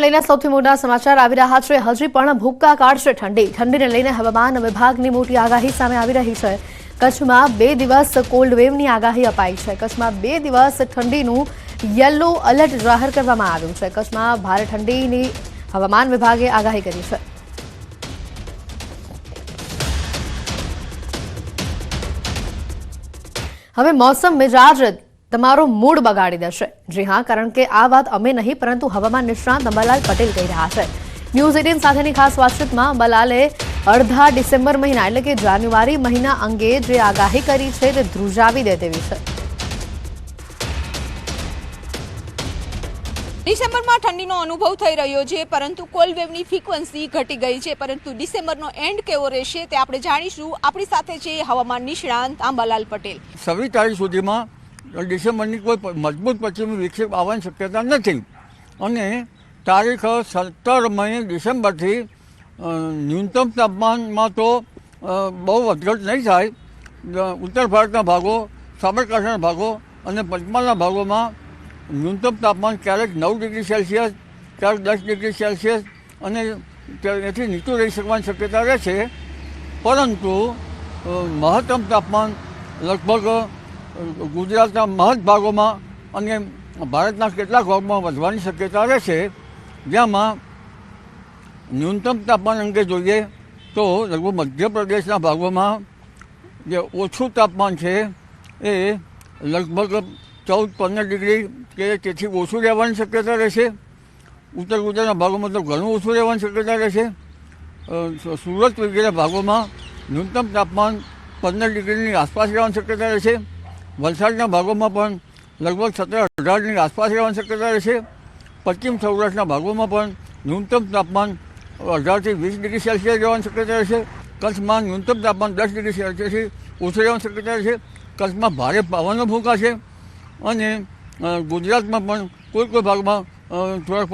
લઈને સૌથી મોટા સમાચાર આવી રહ્યા છે। હજી પણ ભૂક્કા કાઢશે ઠંડીને લઈને હવામાન વિભાગની મોટી આગાહી સામે આવી રહી છે। કચ્છમાં 2 દિવસ કોલ્ડ વેવની આગાહી અપાઈ છે। કચ્છમાં 2 દિવસ ઠંડીનું યલો એલર્ટ જાહેર કરવામાં આવ્યું છે। કચ્છમાં ભારે ઠંડીની હવામાન વિભાગે આગાહી કરી છે। હવે મોસમ મિજાજ તમારો મૂડ બગાડી દેશે। જી હા, કારણ કે આ વાત અમે નહીં પરંતુ હવામાન નિષ્ણાત અંબાલાલ પટેલ કહી રહ્યા છે। ન્યૂઝ 18 સાથેની ખાસ વાતચીતમાં અંબાલાલે અડધા ડિસેમ્બર મહિના એટલે કે જાન્યુઆરી મહિના અંગે જે આગાહી કરી છે તે ધ્રુજાવી દે તેવી છે। ડિસેમ્બરમાં ઠંડીનો અનુભવ થઈ રહ્યો છે, પરંતુ કોલ્ડ વેવની ફ્રીક્વન્સી ઘટી ગઈ છે। પરંતુ ડિસેમ્બરનો એન્ડ કેવો રહેશે તે આપણે જાણીશું। આપણી સાથે છે હવામાન નિષ્ણાંત અંબાલાલ પટેલ। 26 તારીખ સુધીમાં ડિસેમ્બરની કોઈ મજબૂત પશ્ચિમી વિક્ષેપ આવવાની શક્યતા નથી અને તારીખ 17 મી ડિસેમ્બરથી ન્યૂનતમ તાપમાનમાં તો બહુ વધઘટ નહીં થાય। ઉત્તર ભારતના ભાગો, સાબરકાંઠાના ભાગો અને પંચમહાલના ભાગોમાં ન્યૂનતમ તાપમાન ક્યારેક 9 ડિગ્રી સેલ્સિયસ, ક્યારેક 10 ડિગ્રી સેલ્સિયસ અને એથી નીચું રહી શકવાની શક્યતા રહેશે। પરંતુ મહત્તમ તાપમાન લગભગ ગુજરાતના મહદ ભાગોમાં અને ભારતના કેટલાક ભાગમાં વધવાની શક્યતા રહેશે। જેમાં ન્યૂનતમ તાપમાન અંગે જોઈએ તો લગભગ મધ્યપ્રદેશના ભાગોમાં જે ઓછું તાપમાન છે એ લગભગ 14-15 ડિગ્રી કે તેથી ઓછું રહેવાની શક્યતા રહેશે। ઉત્તર ગુજરાતના ભાગોમાં તો ઘણું ઓછું રહેવાની શક્યતા રહેશે। સુરત વગેરે ભાગોમાં ન્યૂનતમ તાપમાન 15 ડિગ્રીની આસપાસ રહેવાની શક્યતા રહેશે। વલસાડના ભાગોમાં પણ લગભગ 17-18ની આસપાસ રહેવાની શક્યતા રહેશે। પશ્ચિમ સૌરાષ્ટ્રના ભાગોમાં પણ ન્યૂનતમ તાપમાન 18થી 20 ડિગ્રી સેલ્સિયસ રહેવાની શક્યતા રહેશે। કચ્છમાં ન્યૂનતમ તાપમાન 10 ડિગ્રી સેલ્સિયસથી ઓછું રહેવાની શક્યતા રહેશે। કચ્છમાં ભારે પવનો ફૂંકાશે અને ગુજરાતમાં પણ કોઈ ભાગમાં થોડાક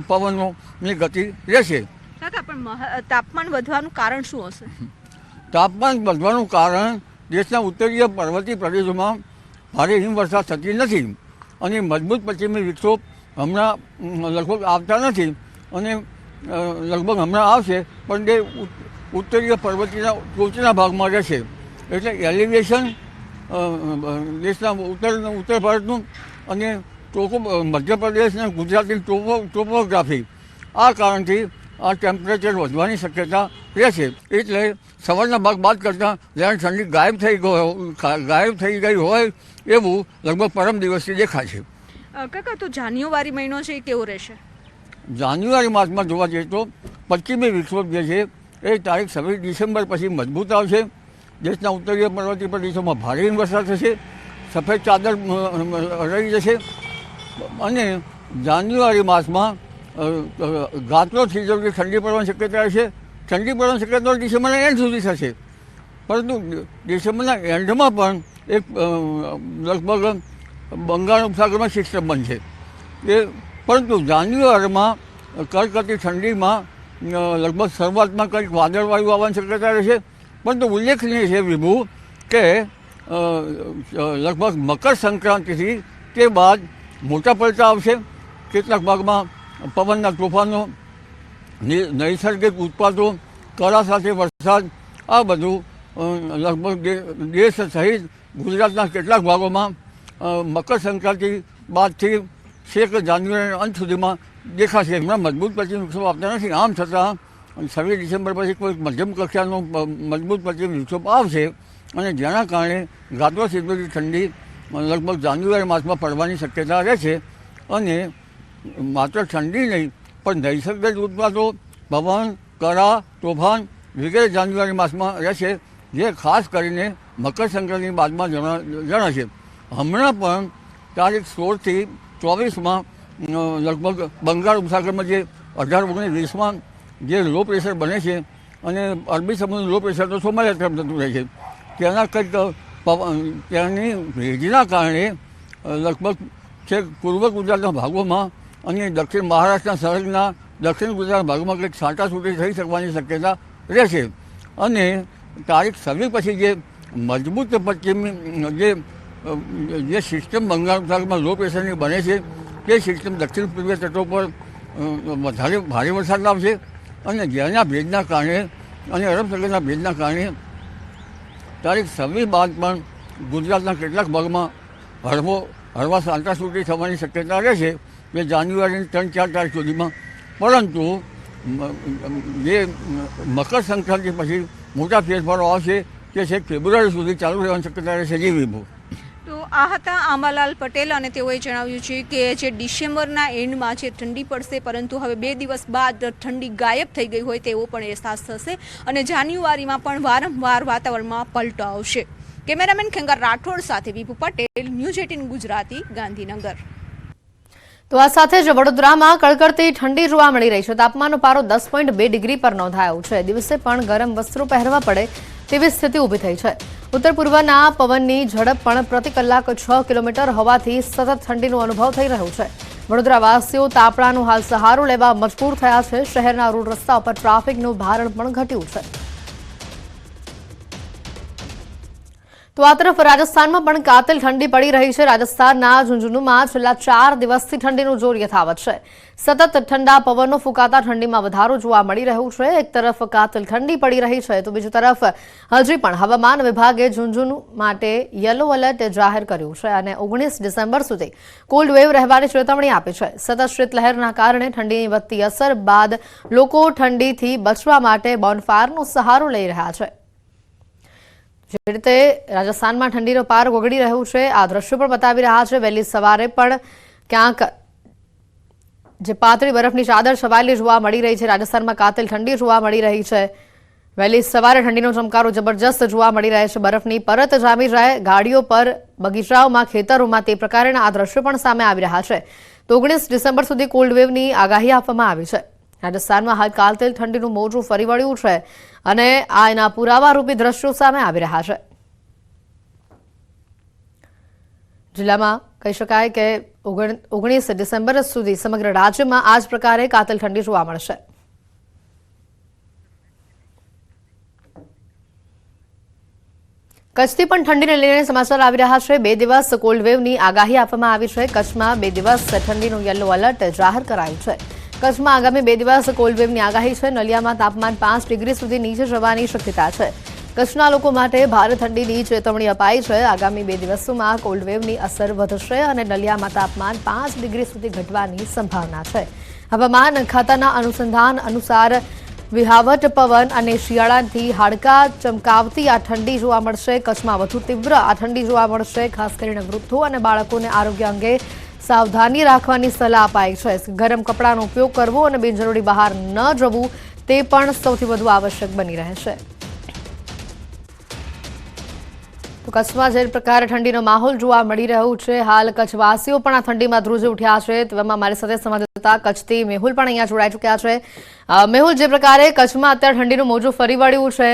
પવનોની ગતિ રહેશે। તાપમાન વધવાનું કારણ શું હશે? તાપમાન વધવાનું કારણ દેશના ઉત્તરીય પર્વતીય પ્રદેશોમાં ભારે હિમવર્ષા થતી નથી અને મજબૂત પશ્ચિમી વિક્ષોભ હમણાં લગભગ આવતા નથી અને લગભગ હમણાં આવશે પણ તે ઉત્તરીય પર્વતીયના ટોચના ભાગમાં રહેશે। એટલે એલિવેશન દેશના ઉત્તર ભારતનું અને મધ્યપ્રદેશ અને ગુજરાતની ટોપોગ્રાફી આ કારણથી આ ટેમ્પરેચર વધવાની શક્યતા રહેશે। એટલે સવારના ભાગ બાદ કરતાં જ્યારે ઠંડી ગાયબ થઈ ગઈ હોય એવું લગભગ પરમ દિવસથી દેખાશે। કાકા, તો જાન્યુઆરી મહિનો છે એ કેવો રહેશે? જાન્યુઆરી માસમાં જોવા જઈએ તો પશ્ચિમી વિક્ષોભ જે છે એ તારીખ 26 ડિસેમ્બર પછી મજબૂત આવશે। દેશના ઉત્તરીય પર્વતીય પ્રદેશોમાં ભારે હિમવર્ષા થશે, સફેદ ચાદર રહી જશે અને જાન્યુઆરી માસમાં ગાત્રો થીજવતી ઠંડી પડવાની શક્યતા રહેશે। ઠંડી પડવાની શક્યતા ડિસેમ્બરના એન્ડ સુધી થશે, પરંતુ ડિસેમ્બરના એન્ડમાં પણ એક લગભગ બંગાળ ઉપસાગરમાં સિસ્ટમ બનશે પરંતુ જાન્યુઆરીમાં કડકડતી ઠંડીમાં લગભગ શરૂઆતમાં કંઈક વાદળવાયુ આવવાની શક્યતા રહેશે। પરંતુ ઉલ્લેખનીય છે વિભુ કે લગભગ મકર સંક્રાંતિથી તે બાદ મોટા પલટા આવશે। કેટલાક ભાગમાં પવનના તોફાનો, નૈસર્ગિક ઉત્પાતો, કરા સાથે વરસાદ આ બધું લગભગ દેશ સહિત ગુજરાતના કેટલાક ભાગોમાં મકર સંક્રાંતિ બાદથી 1 જાન્યુઆરીના અંત સુધીમાં દેખાશે। હમણાં મજબૂત પશ્ચિમ વિક્ષોભ આવતા નથી, આમ છતાં 26 ડિસેમ્બર પછી કોઈ મધ્યમ કક્ષાનો મજબૂત પશ્ચિમ વિક્ષોભ આવશે અને જેના કારણે ગાત્રો થીજવતી ઠંડી લગભગ જાન્યુઆરી માસમાં પડવાની શક્યતા રહેશે। અને માત્ર ઠંડી નહીં પણ નૈસર્ગિક ઉત્પાતો, પવન, કરા, તોફાન વગેરે જાન્યુઆરી માસમાં રહેશે, જે ખાસ કરીને મકર સંક્રાંતિ બાદમાં જણાશે। હમણાં પણ તારીખ 16થી 24માં લગભગ બંગાળ ઉપસાગરમાં જે 18-19-20માં જે લો પ્રેશર બને છે અને અરબી સમુદ્રનું લો પ્રેશર તો સોમાલિયા તરફ જતું રહે છે, તેના કંઈક ત્યાંની ભેજના કારણે લગભગ છેક પૂર્વ ગુજરાતના ભાગોમાં અને દક્ષિણ મહારાષ્ટ્રના સરહદના દક્ષિણ ગુજરાતના ભાગોમાં કંઈક છાંટાછૂટી થઈ શકવાની શક્યતા રહેશે। અને તારીખ 26 પછી જે મજબૂત પશ્ચિમી જે સિસ્ટમ બંગાળ ઉપસાગરમાં લો પ્રેશરની બને છે તે સિસ્ટમ દક્ષિણ પૂર્વીય તટો પર વધારે ભારે વરસાદ લાવશે અને જેના ભેજના કારણે અને અરબ સાગરના ભેજના કારણે તારીખ 26 બાદ પણ ગુજરાતના કેટલાક ભાગમાં હળવા સાંટાછૂટી થવાની શક્યતા રહેશે કે જાન્યુઆરીની 3-4 તારીખ સુધીમાં. પરંતુ જે મકર સંક્રાંતિ પછી મોટા ફેરફારો આવશે કે છેક ફેબ્રુઆરી સુધી ચાલુ રહેવાની શક્યતા રહેશે. જી વિભુ. તો આ હતા આંબાલાલ પટેલ અને તેઓએ જણાવ્યું છે કે જે ડિસેમ્બરના એન્ડમાં જે ઠંડી પડશે પરંતુ હવે 2 દિવસ બાદ ઠંડી ગાયબ થઈ ગઈ હોય તેવો પણ અહેસાસ થશે અને જાન્યુઆરીમાં પણ વારંવાર વાતાવરણમાં પલટો આવશે. કેમેરામેન ખેંગાર રાઠોડ સાથે વિભુ પટેલ, ન્યૂઝ 18 ગુજરાતી, ગાંધીનગર. તો આ સાથે જ વડોદરામાં કડકડતી ઠંડી જોવા મળી રહી છે. તાપમાનનો પારો 10.2 ડિગ્રી પર નોંધાયો છે. દિવસે પણ ગરમ વસ્ત્રો પહેરવા પડે તેવી સ્થિતિ ઊભી થઈ છે. ઉત્તર પૂર્વના પવનની ઝડપ પણ પ્રતિ કલાક 6 કિલોમીટર હોવાથી સતત ઠંડીનો અનુભવ થઈ રહ્યો છે. વડોદરાવાસીઓ તાપણાનો હાલ સહારો લેવા મજબૂર થયા છે. શહેરના રોડ રસ્તા પર ટ્રાફિકનું ભારણ પણ ઘટ્યું છે. તો આ તરફ રાજસ્થાનમાં પણ કાતિલ ઠંડી પડી રહી છે. રાજસ્થાનના ઝુંઝુનુમાં છેલ્લા 4 દિવસથી ઠંડીનું જોર યથાવત છે. સતત ઠંડા પવનો ફૂંકાતા ઠંડીમાં વધારો જોવા મળી રહ્યું છે. એક તરફ કાતિલ ઠંડી પડી રહી છે તો બીજી તરફ હજી પણ હવામાન વિભાગે ઝુંઝુનુ માટે યલો એલર્ટ જાહેર કર્યું છે અને 19 ડિસેમ્બર સુધી કોલ્ડ વેવ રહેવાની ચેતવણી આપી છે. સતત શીતલહેરના કારણે ઠંડીની વધતી અસર બાદ લોકો ઠંડીથી બચવા માટે બોનફાયરનો સહારો લઈ રહ્યા છે. જે રીતે રાજસ્થાનમાં ઠંડીનો પાર ઓગળી રહ્યું છે આ દ્રશ્યો પણ બતાવી રહ્યા છે. વહેલી સવારે પણ ક્યાંક જે પાતળી બરફની ચાદર છવાયેલી જોવા મળી રહી છે. રાજસ્થાનમાં કાતિલ ઠંડી જોવા મળી રહી છે. વહેલી સવારે ઠંડીનો ચમકારો જબરજસ્ત જોવા મળી રહે છે. બરફની પરત જામી જાય ગાડીઓ પર, બગીચાઓમાં, ખેતરોમાં તે પ્રકારના આ દ્રશ્યો પણ સામે આવી રહ્યા છે. તો 19 ડિસેમ્બર સુધી કોલ્ડ વેવની આગાહી આપવામાં આવી છે. રાજસ્થાનમાં હાલ કાતિલ ઠંડીનું મોજું ફરી વળ્યું છે અને આ એના પુરાવા રૂપી દ્રશ્યો સામે આવી રહ્યા છે. જિલ્લામાં કહી શકાય કે 19 ડિસેમ્બર સુધી સમગ્ર રાજ્યમાં આ જ પ્રકારે કાતિલ ઠંડી જોવા મળશે. કચ્છથી પણ ઠંડીને લઈને સમાચાર આવી રહ્યા છે. 2 દિવસ કોલ્ડ વેવની આગાહી આપવામાં આવી છે. કચ્છમાં 2 દિવસ ઠંડીનું યલો એલર્ટ જાહેર કરાયું છે. કચ્છમાં આગામી 2 દિવસ કોલ્ડ વેવની આગાહી છે. નલિયામાં તાપમાન 5 ડિગ્રી સુધી નીચે જવાની શક્યતા છે. કચ્છના લોકો માટે ભારે ઠંડીની ચેતવણી અપાઈ છે. આગામી 2 દિવસોમાં કોલ્ડ વેવની અસર વધશે અને નલિયામાં તાપમાન 5 ડિગ્રી સુધી ઘટવાની સંભાવના છે. હવામાન ખાતાના અનુસંધાન અનુસાર વિહાવટ પવન અને શિયાળાથી હાડકા ચમકાવતી આ ઠંડી જોવા મળશે. કચ્છમાં વધુ તીવ્ર આ ઠંડી જોવા મળશે. ખાસ કરીને વૃદ્ધો અને બાળકોને આરોગ્ય અંગે સાવધાની રાખવાની સલાહ અપાઈ છે. ગરમ કપડાનો ઉપયોગ કરવો અને બિનજરૂરી બહાર ન જવું તે પણ સૌથી વધુ આવશ્યક બની રહેશે. તો કચ્છમાં જે પ્રકારે ઠંડીનો માહોલ જોવા મળી રહ્યો છે હાલ કચ્છવાસીઓ પણ આ ઠંડીમાં ધ્રુજી ઉઠ્યા છે. તેમાં મારી સાથે સંવાદદાતા કચ્છથી મેહુલ પણ અહીંયા જોડાઈ ચૂક્યા છે. મેહુલ, જે પ્રકારે કચ્છમાં અત્યારે ઠંડીનું મોજું ફરી વળ્યું છે,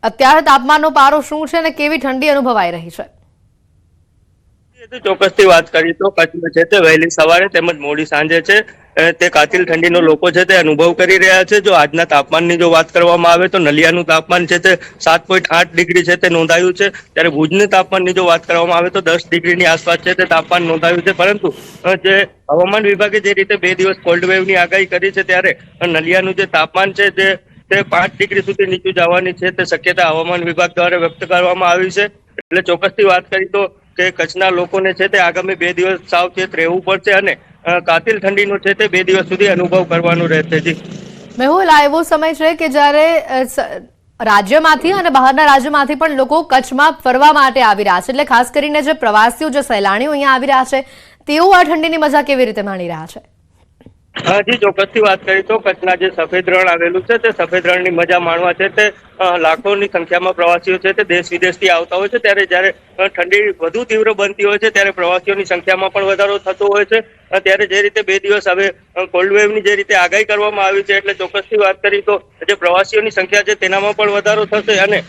અત્યારે તાપમાનનો પારો શું છે અને કેવી ઠંડી અનુભવાઈ રહી છે? ચોક્કસથી વાત કરી તો કચ્છમાં છે તે વહેલી સવારે તેમજ મોડી સાંજે છે તે કાતિલ ઠંડીનો લોકો છે તે અનુભવ કરી રહ્યા છે. જો આજના તાપમાનની જો વાત કરવામાં આવે તો નલિયાનું તાપમાન છે તે 7.8 ડિગ્રી છે તે નોંધાયું છે. ત્યારે ભુજના તાપમાનની જો વાત કરવામાં આવે તો 10 ડિગ્રીની આસપાસ છે તે તાપમાન નોંધાયું છે. પરંતુ જે હવામાન વિભાગે જે રીતે 2 દિવસ કોલ્ડ વેવની આગાહી કરી છે ત્યારે નલિયાનું જે તાપમાન છે તે 5 ડિગ્રી સુધી નીચું જવાની છે તે શક્યતા હવામાન વિભાગ દ્વારા વ્યક્ત કરવામાં આવી છે. એટલે ચોક્કસથી વાત કરી તો કે કચ્છના લોકોને છે તે આગામી 2 દિવસ સાવચેત રહેવું પડશે અને કાતિલ ઠંડીનો છે તે 2 દિવસ સુધી અનુભવ કરવાનો રહેશે. જી મેહુલ, આ એવો સમય છે કે જ્યારે રાજ્યમાંથી અને બહારના રાજ્યમાંથી પણ લોકો કચ્છમાં ફરવા માટે આવી રહ્યા છે. એટલે ખાસ કરીને જે પ્રવાસીઓ, જે સહેલાણીઓ અહીંયા આવી રહ્યા છે તેઓ આ ઠંડીની મજા કેવી રીતે માણી રહ્યા છે? જી ચોક્કસથી વાત કરી તો કચ્છના જે સફેદ રણ આવેલું છે તે સફેદ રણની મજા માણવા છે તે લાખોની સંખ્યામાં પ્રવાસીઓ છે તે દેશ વિદેશથી આવતા હોય છે. ત્યારે જ્યારે ઠંડી વધુ તીવ્ર બનતી હોય છે ત્યારે પ્રવાસીઓની સંખ્યામાં પણ વધારો થતો હોય છે. ત્યારે જે રીતે 2 દિવસ હવે કોલ્ડ વેવની જે રીતે આગાહી કરવામાં આવી છે એટલે ચોક્કસથી વાત કરી તો જે પ્રવાસીઓની સંખ્યા છે તેનામાં પણ વધારો થશે અને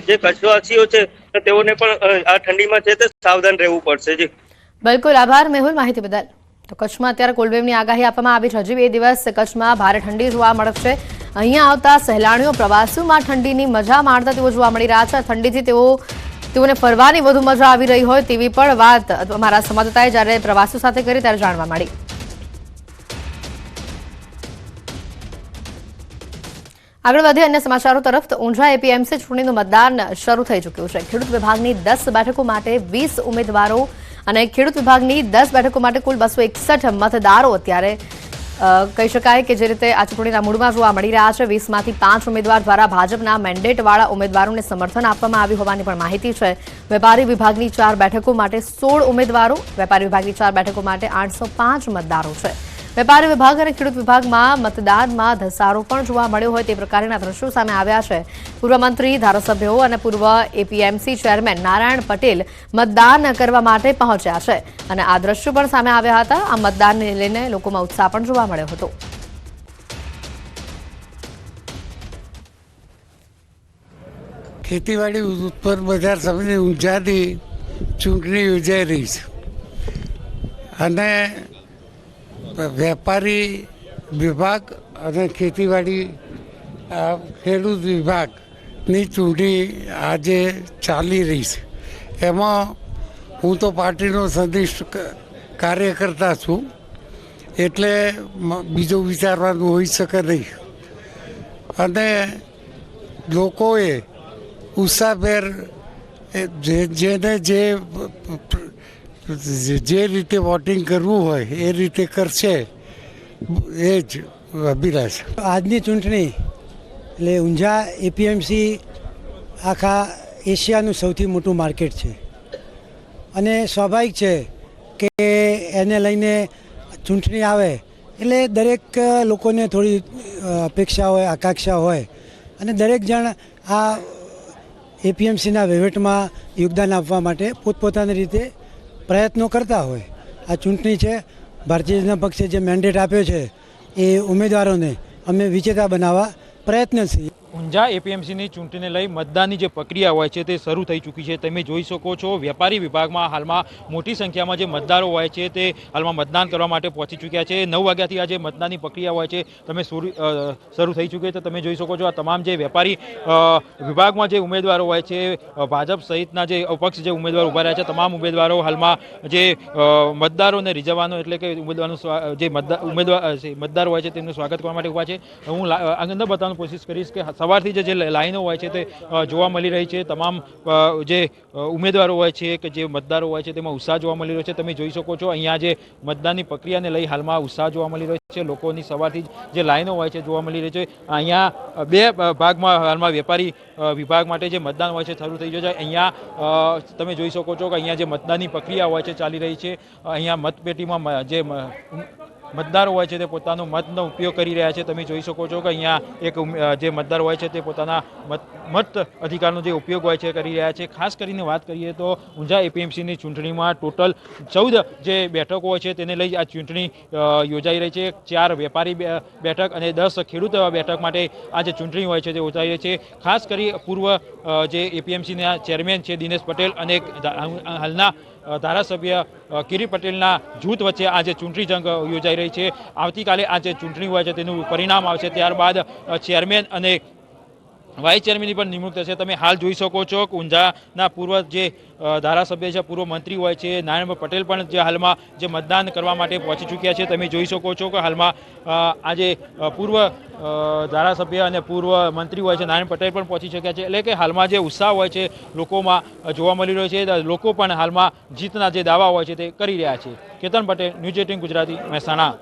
જે કચ્છવાસીઓ છે તેઓને પણ આ ઠંડીમાં છે તે સાવધાન રહેવું પડશે. જી બિલકુલ, આભાર મેહુલ માહિતી બદલ. તો કચ્છમાં અત્યારે કોલ્ડ વેવની આગાહી આપવામાં આવી છે. હજી 2 દિવસ કચ્છમાં ભારે ઠંડી જોવા મળશે. અહીંયા આવતા સહેલાણીઓ, પ્રવાસીઓમાં ઠંડીની મજા માણતા તેઓ જોવા મળી રહ્યા છે. ઠંડીથી તેઓને ફરવાની વધુ મજા આવી રહી હોય તેવી પણ વાત અમારા સંવાદદાતાએ જ્યારે પ્રવાસીઓ સાથે કરી ત્યારે જાણવા મળી. આગળ વધીએ અન્ય સમાચારો તરફ તો ઊંઝા એપીએમસી ચૂંટણીનું મતદાન શરૂ થઈ ચૂક્યું છે. ખેડૂત વિભાગની 10 બેઠકો માટે 20 ઉમેદવારો અને ખેડૂત વિભાગની 10 બેઠકો માટે કુલ 261 મતદારો અત્યારે કહી શકાય કે જે રીતે આ ચૂંટણીના મૂડમાં જોવા મળી રહ્યા છે. 20માંથી 5 ઉમેદવાર દ્વારા ભાજપના મેન્ડેટવાળા ઉમેદવારોને સમર્થન આપવામાં આવ્યું હોવાની પણ માહિતી છે. વેપારી વિભાગની 4 બેઠકો માટે 16 ઉમેદવારો, વેપારી વિભાગની 4 બેઠકો માટે 805 મતદારો છે. વેપારી વિભાગ અને ખેડૂત વિભાગમાં મતદાનમાં ધસારો પણ જોવા મળ્યો હોય તે પ્રકારના દ્રશ્યો સામે આવ્યા છે. પૂર્વ મંત્રી, ધારાસભ્યો અને પૂર્વ એપીએમસી ચેરમેન નારાયણ પટેલ મતદાન કરવા માટે પહોંચ્યા છે અને આ દ્રશ્યો પણ સામે આવ્યા હતા. આ મતદાનને લઈને લોકોમાં ઉત્સાહ પણ જોવા મળ્યો હતો. ખેતીવાડી ઉત્પન્ન બજાર સમિતિ ઊંઝાની ચૂંટણી યોજાઈ રહી છે અને વેપારી વિભાગ અને ખેતીવાડી ખેડૂત વિભાગની ચૂંટણી આજે ચાલી રહી છે. એમાં હું તો પાર્ટીનો સંનિષ્ઠ કાર્યકર્તા છું, એટલે બીજું વિચારવાનું હોઈ શકે નહીં. અને લોકોએ ઉત્સાહભેર જેને જે રીતે વોટિંગ કરવું હોય એ રીતે કરશે, એ જ અભિલાષ. આજની ચૂંટણી એટલે ઊંઝા એપીએમસી આખા એશિયાનું સૌથી મોટું માર્કેટ છે અને સ્વાભાવિક છે કે એને લઈને ચૂંટણી આવે એટલે દરેક લોકોને થોડી અપેક્ષા હોય, આકાંક્ષા હોય અને દરેક જણ આ એપીએમસીના વહીવટમાં યોગદાન આપવા માટે પોતપોતાની રીતે પ્રયત્નો કરતા હોય. આ ચૂંટણી છે, ભારતીય જનતા પક્ષે જે મેન્ડેટ આપ્યો છે એ ઉમેદવારોને અમે વિજેતા બનાવવા પ્રયત્નશીલ. ઊંઝા એપીએમસીની ચૂંટણીને લઈ મતદાનની જે પ્રક્રિયા હોય છે તે શરૂ થઈ ચૂકી છે. તમે જોઈ શકો છો વેપારી વિભાગમાં હાલમાં મોટી સંખ્યામાં જે મતદારો હોય છે તે હાલમાં મતદાન કરવા માટે પહોંચી ચૂક્યા છે. 9 વાગ્યાથી આ જે મતદાનની પ્રક્રિયા હોય છે તમે શરૂ થઈ ચૂકી છે. તમે જોઈ શકો છો આ તમામ જે વેપારી વિભાગમાં જે ઉમેદવારો હોય છે, ભાજપ સહિતના જે અપક્ષ જે ઉમેદવારો ઉભા રહ્યા છે, તમામ ઉમેદવારો હાલમાં જે મતદારોને રીઝવવાનો એટલે કે ઉમેદવારનું જે મતદારો હોય છે તેમનું સ્વાગત કરવા માટે ઉભા છે. હું અંદર બતાવવાની કોશિશ કરીશ કે સવારથી જે લાઈનો હોય છે તે જોવા મળી રહી છે. તમામ જે ઉમેદવારો હોય છે કે જે મતદારો હોય છે તેમાં ઉત્સાહ જોવા મળી રહ્યો છે. તમે જોઈ શકો છો અહીંયા જે મતદાનની પ્રક્રિયાને લઈ હાલમાં ઉત્સાહ જોવા મળી રહ્યો છે. લોકોની સવારથી જે લાઈનો હોય છે જોવા મળી રહી છે. અહીંયા 2 ભાગમાં હાલમાં વેપારી વિભાગ માટે જે મતદાન હોય છે શરૂ થઈ ગયો છે. અહીંયા તમે જોઈ શકો છો કે અહીંયા જે મતદાનની પ્રક્રિયા હોય છે ચાલી રહી છે. અહીંયા મતપેટીમાં જે મતદારો હોય છે તે પોતાનો મતનો ઉપયોગ કરી રહ્યા છે. તમે જોઈ શકો છો કે અહીંયા એક જે મતદાર હોય છે તે પોતાના મત અધિકારનો જે ઉપયોગ હોય છે કરી રહ્યા છે. ખાસ કરીને વાત કરીએ તો ઊંઝા એપીએમસીની ચૂંટણીમાં ટોટલ 14 જે બેઠકો હોય છે તેને લઈ આ ચૂંટણી યોજાઈ રહી છે. 4 વેપારી બેઠક અને 10 ખેડૂત બેઠક માટે આ જે ચૂંટણી હોય છે તે યોજાઈ રહી છે. ખાસ કરી પૂર્વ જે એપીએમસીના ચેરમેન છે દિનેશ પટેલ અને હાલના ધારાસભ્ય કિરીટ પટેલના જૂથ વચ્ચે આજે ચૂંટણી જંગ યોજાઈ રહી છે. આવતીકાલે આ જે ચૂંટણી હોય છે તેનું પરિણામ આવશે, ત્યારબાદ ચેરમેન અને વાઇસ ચેરમેનની પણ નિમણૂક થશે. તમે હાલ જોઈ શકો છો કે ઊંઝાના પૂર્વ જે ધારાસભ્ય છે, પૂર્વ મંત્રી હોય છે નારાયણ પટેલ પણ જે હાલમાં જે મતદાન કરવા માટે પહોંચી ચૂક્યા છે. તમે જોઈ શકો છો કે હાલમાં આજે પૂર્વ ધારાસભ્ય અને પૂર્વ મંત્રી હોય છે નારાયણ પટેલ પણ પહોંચી શક્યા છે. એટલે કે હાલમાં જે ઉત્સાહ હોય છે લોકોમાં જોવા મળી રહ્યો છે. લોકો પણ હાલમાં જીતના જે દાવા હોય છે તે કરી રહ્યા છે. કેતન પટેલ, ન્યૂઝ 18 ગુજરાતી, મહેસાણા.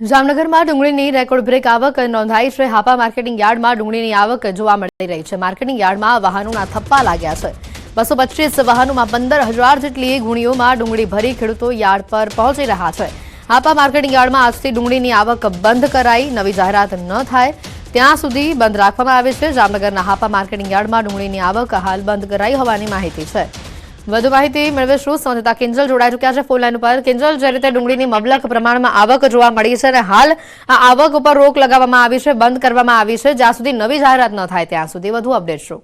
જામનગરમાં ડુંગળીની રેકોર્ડ બ્રેક આવક નોંધાઈ છે. હાપા માર્કેટિંગ યાર્ડમાં ડુંગળીની આવક જોવા મળી રહી છે. માર્કેટિંગ યાર્ડમાં વાહનોના થપ્પા લાગ્યા છે. 225 વાહનોમાં 15,000 જેટલી ગુણીઓમાં ડુંગળી ભરી ખેડૂતો યાર્ડ પર પહોંચી રહ્યા છે. હાપા માર્કેટિંગ યાર્ડમાં આજથી ડુંગળીની આવક બંધ કરાઈ. નવી જાહેરાત ન થાય ત્યાં સુધી બંધ રાખવામાં આવે છે. જામનગરના હાપા માર્કેટિંગ યાર્ડમાં ડુંગળીની આવક હાલ બંધ કરાઈ હોવાની માહિતી છે. વધુ માહિતી મેળવીશું. સંવાદદાતા કિંજલ જોડાઈ ચૂક્યા છે ફોન લાઈન ઉપર. કિંજલ, જે રીતે ડુંગળીની મબલક પ્રમાણમાં આવક જોવા મળી છે અને હાલ આ આવક ઉપર રોક લગાવવામાં આવી છે, બંધ કરવામાં આવી છે, જ્યાં સુધી નવી જાહેરાત ન થાય ત્યાં સુધી, વધુ અપડેટ શું?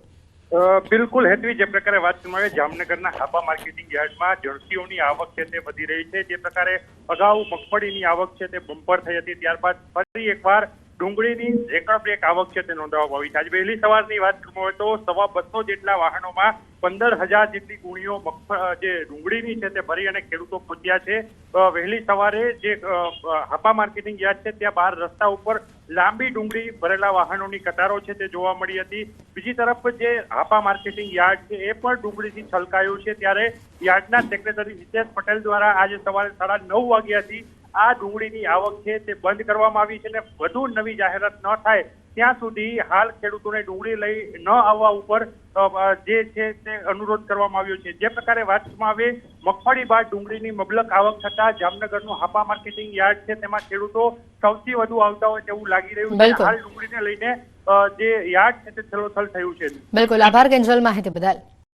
બિલકુલ હેતવી, જે પ્રકારે વાત કરવામાં આવે જામનગરના હાપા માર્કેટિંગ યાર્ડમાં જળસીઓની આવક છે તે વધી રહી છે. જે પ્રકારે અગાઉ મગફળીની આવક છે તે બમ્પર થઈ હતી, ત્યારબાદ ફરી એકવાર ડુંગળીની રેકડ આવક છે તે નોંધવામાં આવી છે. આજે વહેલી સવારની વાત કરવામાં આવે તો 250 જેટલા વાહનોમાં 15,000 જેટલી ગુણીઓ જે ડુંગળીની છે તે ભરી અને ખેડૂતો પહોંચ્યા છે. વહેલી સવારે જે હાપા માર્કેટિંગ યાર્ડ છે ત્યાં બહાર રસ્તા ઉપર લાંબી ડુંગળી ભરેલા વાહનોની કતારો છે તે જોવા મળી હતી. બીજી તરફ જે હાપા માર્કેટિંગ યાર્ડ છે એ પણ ડુંગળીથી છલકાયું છે. ત્યારે યાર્ડના સેક્રેટરી હિતેશ પટેલ દ્વારા આજે સવારે 9:30 વાગ્યાથી આ ડુંગળીની આવક છે તે બંધ કરવામાં આવી છે અને વધુ નવી જાહેરાત ન થાય ત્યાં સુધી હાલ ખેડૂતોને ડુંગળી લઈ ન આવવા ઉપર જે છે તે અનુરોધ કરવામાં આવ્યો છે. જે પ્રકારે વાત કરવામાં આવે મગફળી બાદ ડુંગળીની મબલક આવક થતા જામનગરનું હાપા માર્કેટિંગ યાર્ડ છે તેમાં ખેડૂતો સૌથી વધુ આવતા હોય તેવું લાગી રહ્યું છે. હાલ ડુંગળીને લઈને જે યાર્ડ છે તે છલોછલ થયું છે. બિલકુલ, આભાર કેન્દ્રલ માહિતી બદલ.